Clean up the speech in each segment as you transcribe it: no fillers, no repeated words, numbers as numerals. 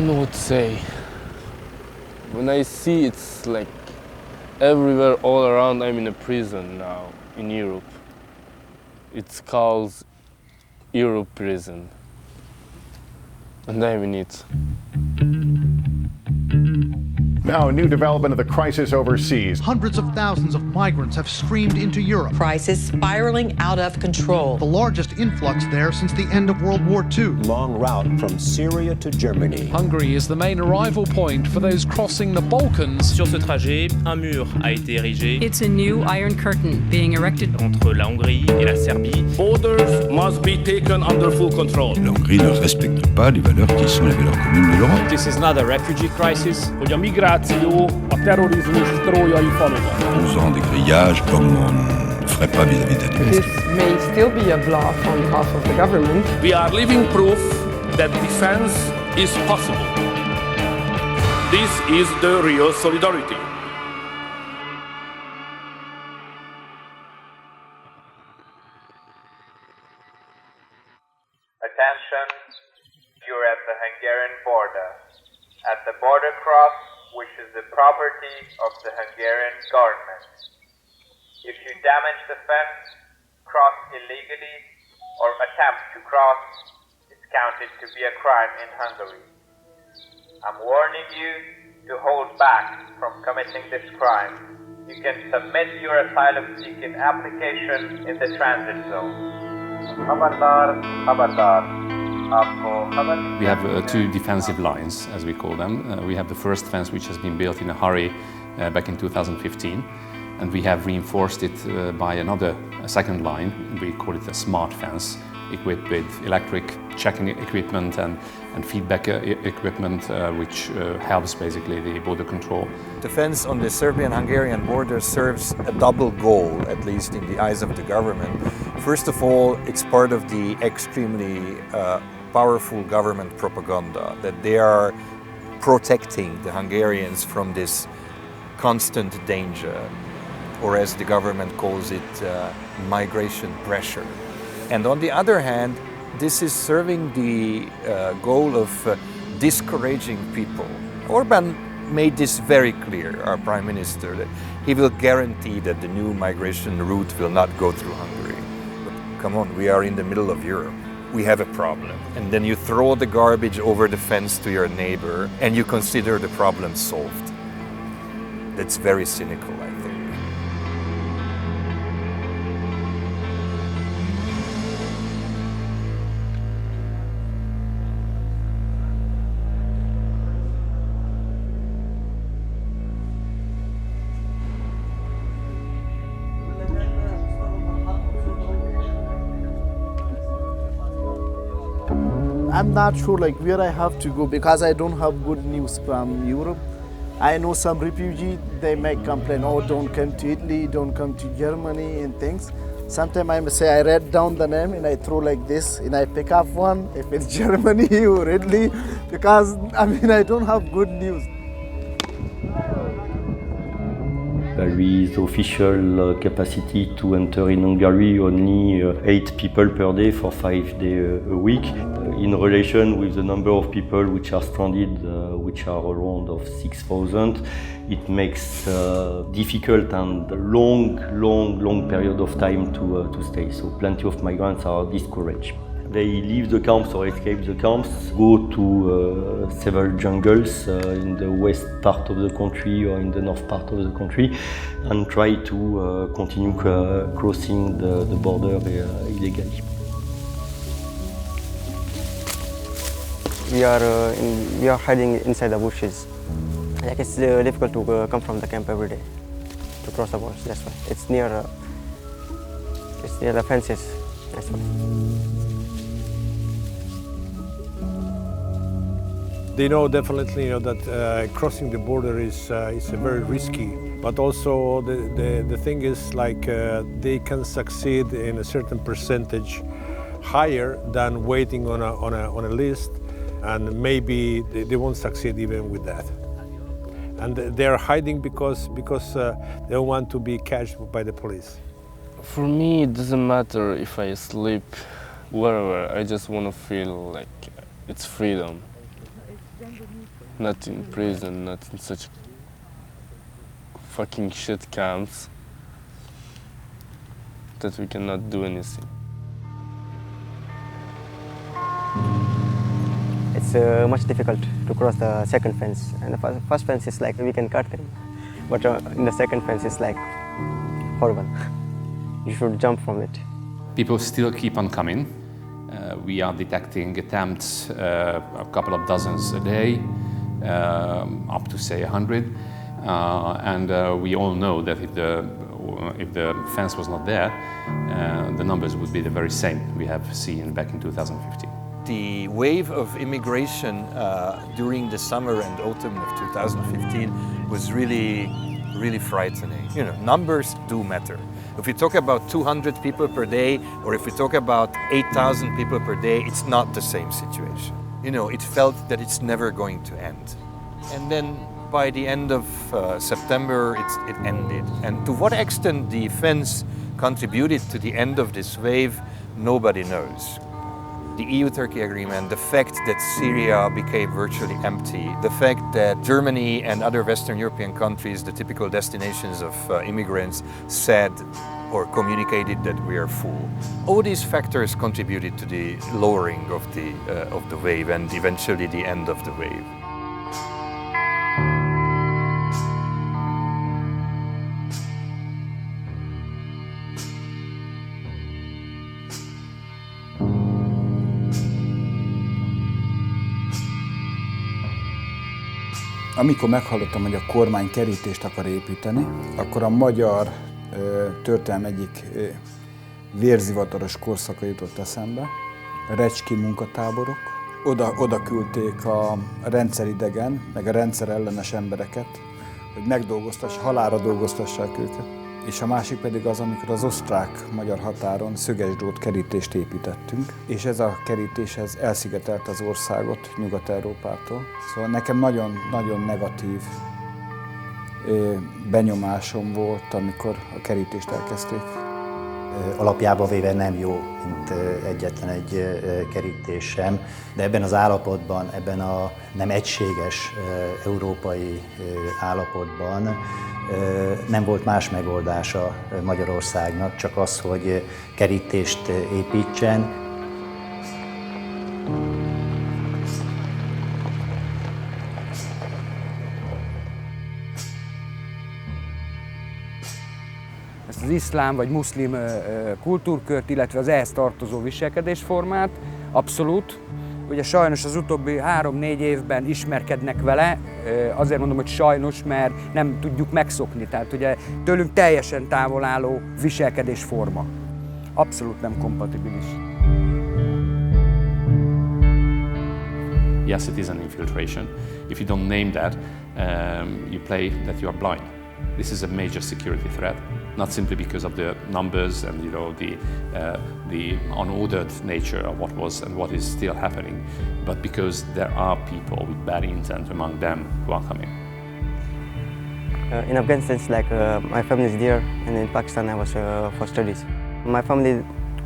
don't know what to say. When I see it's like everywhere, all around, I'm in a prison now in Europe. It's called Europe prison. And I'm in it. Now, a new development of the crisis overseas. Hundreds of thousands of migrants have streamed into Europe. Crisis spiraling out of control. The largest influx there since the end of World War II. Long route from Syria to Germany. Hungary is the main arrival point for those crossing the Balkans. Sur ce trajet, un mur a été érigé. It's a new iron curtain being erected entre la Hongrie et la Serbie. Borders must be taken under full control. La Hongrie ne respecte pas les valeurs qui sont les valeurs communes de l'Europe. This is not a refugee crisis. Hogy a migráció a terrorizmus trójai faluja. 12 ans de grillage comme on ne ferait pas vis-à-vis de la Tunisie. This may still be a bluff on behalf of the government. We are living proof that defense is possible. This is the real solidarity. Attention, you're at the Hungarian border. At the border cross, which is the property of the Hungarian government. If you damage the fence, cross illegally, or attempt to cross, it's counted to be a crime in Hungary. I'm warning you to hold back from committing this crime. You can submit your asylum-seeking application in the transit zone. Khabardar, khabardar. We have two defensive lines, as we call them. We have the first fence, which has been built in a hurry back in 2015, and we have reinforced it by a second line. We call it a smart fence, equipped with electric checking equipment and feedback equipment, which helps basically the border control. The fence on the Serbian-Hungarian border serves a double goal, at least in the eyes of the government. First of all, it's part of the extremely powerful government propaganda that they are protecting the Hungarians from this constant danger, or as the government calls it, migration pressure. And on the other hand, this is serving the goal of discouraging people. Orban made this very clear, our Prime Minister, that he will guarantee that the new migration route will not go through Hungary. But come on, we are in the middle of Europe. We have a problem. And then you throw the garbage over the fence to your neighbor and you consider the problem solved. That's very cynical, I think. I'm not sure where I have to go because I don't have good news from Europe. I know some refugees, they make complain, oh, don't come to Italy, don't come to Germany and things. Sometimes I say I write down the name and I throw like this and I pick up one if it's Germany or Italy because I don't have good news. There is official capacity to enter in Hungary only 8 people per day for 5 days a week. In relation with the number of people which are stranded, which are around of 6,000, it makes difficult and long period of time to stay. So plenty of migrants are discouraged. They leave the camps or escape the camps, go to several jungles in the west part of the country or in the north part of the country and try to continue crossing the border illegally. We are hiding inside the bushes. It's difficult to come from the camp every day to cross the borders. That's why it's near the fences. That's why. They know definitely that crossing the border is very risky, but also the thing is they can succeed in a certain percentage higher than waiting on a list, and maybe they won't succeed even with that. And they're hiding because they don't want to be catched by the police. For me, it doesn't matter if I sleep wherever. I just want to feel like it's freedom. not in prison, not in such fucking shit camps, that we cannot do anything. It's much difficult to cross the second fence. And the first fence is like we can cut them, but in the second fence it's like horrible. You should jump from it. People still keep on coming. We are detecting attempts, a couple of dozens a day, up to say 100. And we all know that if the fence was not there, the numbers would be the very same we have seen back in 2015. The wave of immigration during the summer and autumn of 2015 was really frightening. You know, numbers do matter. If we talk about 200 people per day, or if we talk about 8,000 people per day, it's not the same situation. You know, it felt that it's never going to end. And then by the end of September, it ended. And to what extent the fence contributed to the end of this wave, nobody knows. The EU-Turkey agreement, the fact that Syria became virtually empty, the fact that Germany and other Western European countries, the typical destinations of immigrants, said or communicated that we are full. All these factors contributed to the lowering of the wave and eventually the end of the wave. Amikor meghallottam, hogy a kormány kerítést akar építeni, akkor a magyar történelem egyik vérzivataros korszaka jutott eszembe. A recski munkatáborok. Oda küldték a rendszeridegen, meg a rendszerellenes embereket, hogy halálra dolgoztassák őket. És a másik pedig az, amikor az osztrák-magyar határon szögesdrót kerítést építettünk, és ez a kerítés elszigetelt az országot Nyugat-Európától. Szóval nekem nagyon negatív benyomásom volt, amikor a kerítést elkezdték. Alapjában véve nem jó, mint egyetlen egy kerítés sem, de ebben az állapotban, ebben a nem egységes európai állapotban nem volt más megoldása Magyarországnak, csak az, hogy kerítést építsen. Ezt az iszlám vagy muszlim kultúrkört, illetve az ehhez tartozó viselkedésformát abszolút. Ugye sajnos az utóbbi 3-4 évben ismerkednek vele, azért mondom, hogy sajnos, mert nem tudjuk megszokni. Tehát ugye tőlünk teljesen távol álló viselkedésforma. Abszolút nem kompatibilis. Yes, it is an infiltration. If you don't name that, you play that you are blind. This is a major security threat, not simply because of the numbers and the unordered nature of what was and what is still happening, but because there are people with bad intent among them who are coming. In Afghanistan, it's like my family is there, and in Pakistan I was for studies. My family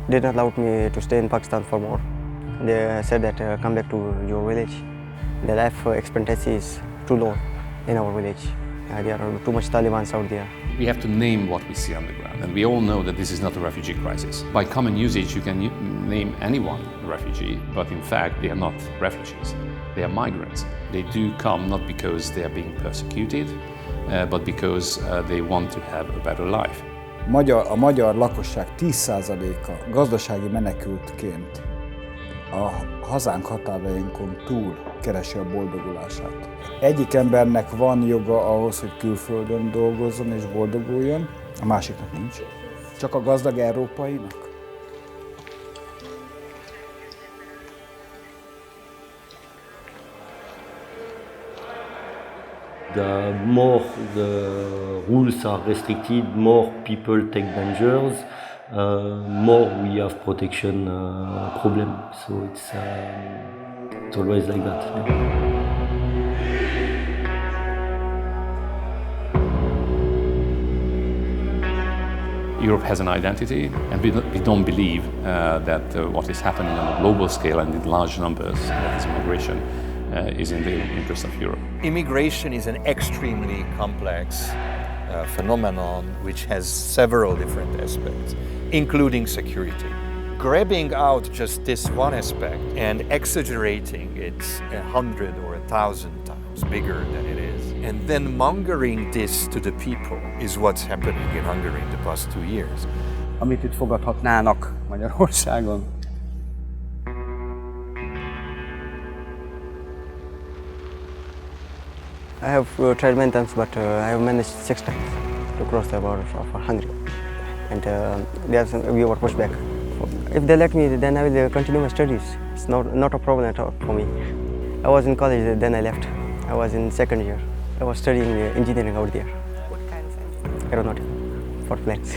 did not allow me to stay in Pakistan for more. They said that come back to your village. The life expectancy is too low in our village. There are too much Taliban out there. We have to name what we see on the ground, and we all know that this is not a refugee crisis. By common usage, you can name anyone a refugee, but in fact they are not refugees. They are migrants. They do come not because they are being persecuted, but because they want to have a better life. A magyar lakosság 10%-a gazdasági menekültként a hazánk határainkon túl keresi a boldogulását. Egyik embernek van joga ahhoz, hogy külföldön dolgozzon és boldoguljon, a másiknak nincs. Csak a gazdag európainak. The more the rules are restricted, more people take dangers, more we have protection problem. So it's always like that. Europe has an identity, and we don't believe that what is happening on a global scale and in large numbers, that is migration, is in the interest of Europe. Immigration is an extremely complex phenomenon which has several different aspects, including security. Grabbing out just this one aspect and exaggerating it 100 or 1,000 times bigger than it is, and then mongering this to the people is what's happening in Hungary in the past 2 years. Amit itt fogadhatnának Magyarországon. I have tried many times, but I have managed 6 times to cross the border for Hungary, and we were pushed back. If they let me, then I will continue my studies. It's not a problem at all for me. I was in college, then I left. I was in second year. I was studying engineering out there. What kind of engineering? Aeronautical, for planes.